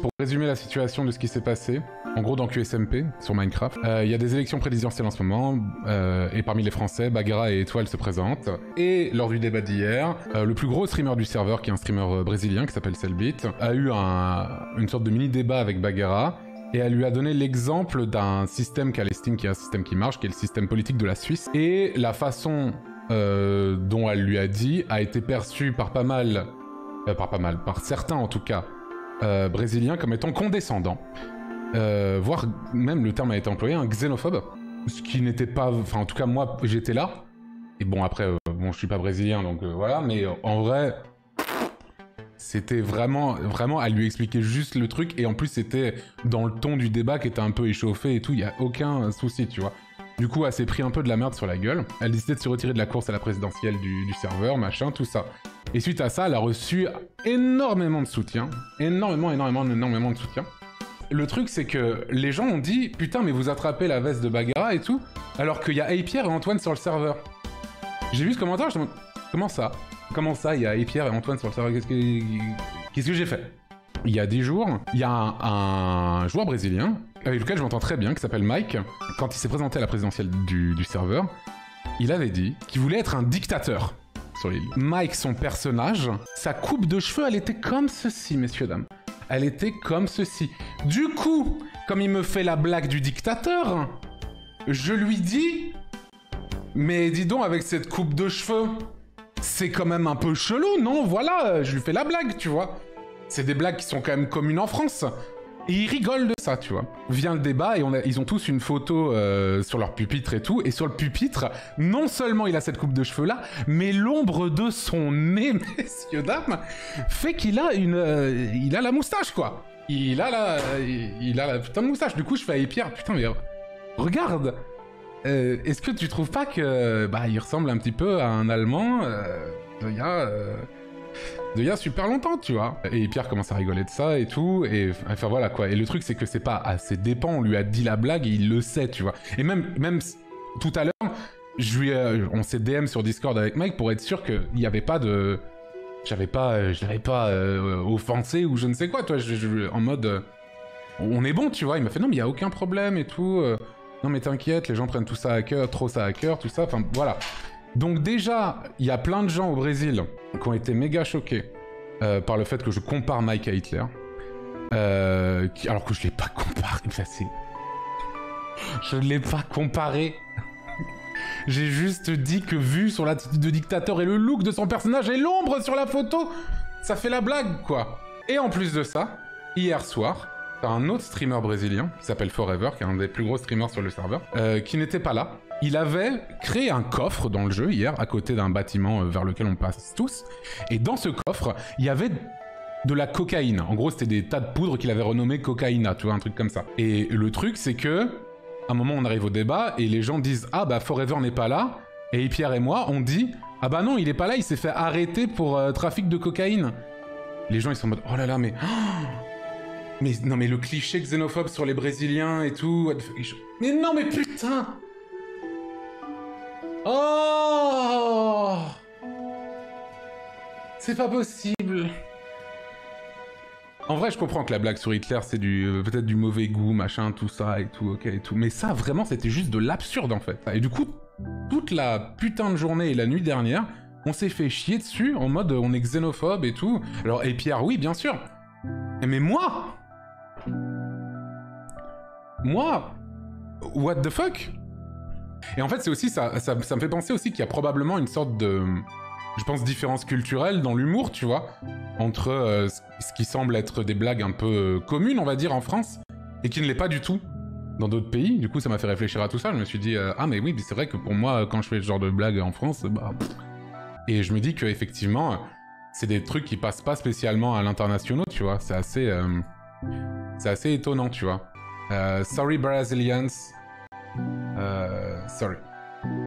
Pour résumer la situation de ce qui s'est passé, en gros dans QSMP, sur Minecraft, il y a des élections présidentielles en ce moment, et parmi les Français, Bagheera et Étoile se présentent. Et lors du débat d'hier, le plus gros streamer du serveur, qui est un streamer brésilien qui s'appelle Cellbit, a eu une sorte de mini-débat avec Bagheera, et elle lui a donné l'exemple d'un système qui est un système qui marche, qui est le système politique de la Suisse. Et la façon dont elle lui a dit a été perçue par par certains en tout cas, brésiliens comme étant condescendant. Voire même le terme a été employé, un xénophobe. Ce qui n'était pas... Enfin en tout cas moi j'étais là. Et bon après, bon je suis pas brésilien donc voilà, mais en vrai... C'était vraiment, elle lui expliquait juste le truc, et en plus c'était dans le ton du débat qui était un peu échauffé et tout, il y a aucun souci, tu vois. Du coup, elle s'est pris un peu de la merde sur la gueule, elle décidait de se retirer de la course à la présidentielle du serveur, machin, tout ça. Et suite à ça, elle a reçu énormément de soutien, énormément de soutien. Le truc, c'est que les gens ont dit « Putain, mais vous attrapez la veste de Bagheera et tout », alors qu'il y a Pierre et Antoine sur le serveur. J'ai vu ce commentaire, je me demande « Comment ça ? Comment ça, il y a Pierre et Antoine sur le serveur, qu'est-ce que j'ai fait ?» Il y a 10 jours, il y a un joueur brésilien, avec lequel je m'entends très bien, qui s'appelle Mike. Quand il s'est présenté à la présidentielle du serveur, il avait dit qu'il voulait être un dictateur sur l'île. Mike, son personnage, sa coupe de cheveux, elle était comme ceci, messieurs, dames. Elle était comme ceci. Du coup, comme il me fait la blague du dictateur, je lui dis... Mais dis donc, avec cette coupe de cheveux... C'est quand même un peu chelou, non? Voilà, je lui fais la blague, tu vois. C'est des blagues qui sont quand même communes en France. Et ils rigolent de ça, tu vois. Vient le débat et ils ont tous une photo sur leur pupitre et tout. Et sur le pupitre, non seulement il a cette coupe de cheveux-là, mais l'ombre de son nez, messieurs, dames, fait qu'il a il a la moustache, quoi. Il a la putain de moustache. Du coup, je fais à Pierre, putain, mais regarde. Est-ce que tu trouves pas que il ressemble un petit peu à un Allemand d'il y a super longtemps, tu vois? Et Pierre commence à rigoler de ça et tout, et enfin voilà quoi. Et le truc c'est que c'est pas à ses dépens, on lui a dit la blague et il le sait, tu vois. Et même tout à l'heure, on s'est DM sur Discord avec Mike pour être sûr qu'il n'y avait pas de... Je l'avais pas offensé ou je ne sais quoi, toi, en mode... on est bon, tu vois. Il m'a fait non mais il y a aucun problème et tout... Non mais t'inquiète, les gens prennent tout ça à cœur, trop ça à cœur, tout ça, enfin voilà. Donc déjà, il y a plein de gens au Brésil qui ont été méga choqués par le fait que je compare Mike à Hitler. Alors que je l'ai pas comparé, enfin c'est... Je l'ai pas comparé. J'ai juste dit que vu sur l'attitude de dictateur et le look de son personnage et l'ombre sur la photo, ça fait la blague quoi. Et en plus de ça, hier soir... un autre streamer brésilien qui s'appelle Forever, qui est un des plus gros streamers sur le serveur, qui n'était pas là. Il avait créé un coffre dans le jeu hier, à côté d'un bâtiment vers lequel on passe tous. Et dans ce coffre, il y avait de la cocaïne. En gros, c'était des tas de poudre qu'il avait renommé cocaïna, tu vois, un truc comme ça. Et le truc, c'est que, à un moment, on arrive au débat, et les gens disent « Ah bah, Forever n'est pas là ». Et Pierre et moi, on dit « Ah bah non, il est pas là, il s'est fait arrêter pour trafic de cocaïne ». Les gens, ils sont en mode « Oh là là, mais... Oh !» Mais non mais le cliché xénophobe sur les Brésiliens et tout... Mais non mais putain! Oh! C'est pas possible! En vrai, je comprends que la blague sur Hitler, c'est peut-être du mauvais goût, machin, tout ça et tout, ok et tout. Mais ça, vraiment, c'était juste de l'absurde en fait. Et du coup, toute la putain de journée et la nuit dernière, on s'est fait chier dessus en mode on est xénophobe et tout. Alors, et Pierre, oui, bien sûr. Mais moi, what the fuck? Et en fait, c'est aussi ça me fait penser aussi qu'il y a probablement une sorte de, je pense, différence culturelle dans l'humour, tu vois, entre ce qui semble être des blagues un peu communes, on va dire, en France, et qui ne l'est pas du tout dans d'autres pays. Du coup, ça m'a fait réfléchir à tout ça. Je me suis dit, ah mais oui, c'est vrai que pour moi, quand je fais ce genre de blagues en France, bah... Et je me dis que effectivement, c'est des trucs qui passent pas spécialement à l'international, tu vois. C'est assez étonnant, tu vois. Sorry Brazilians. Sorry.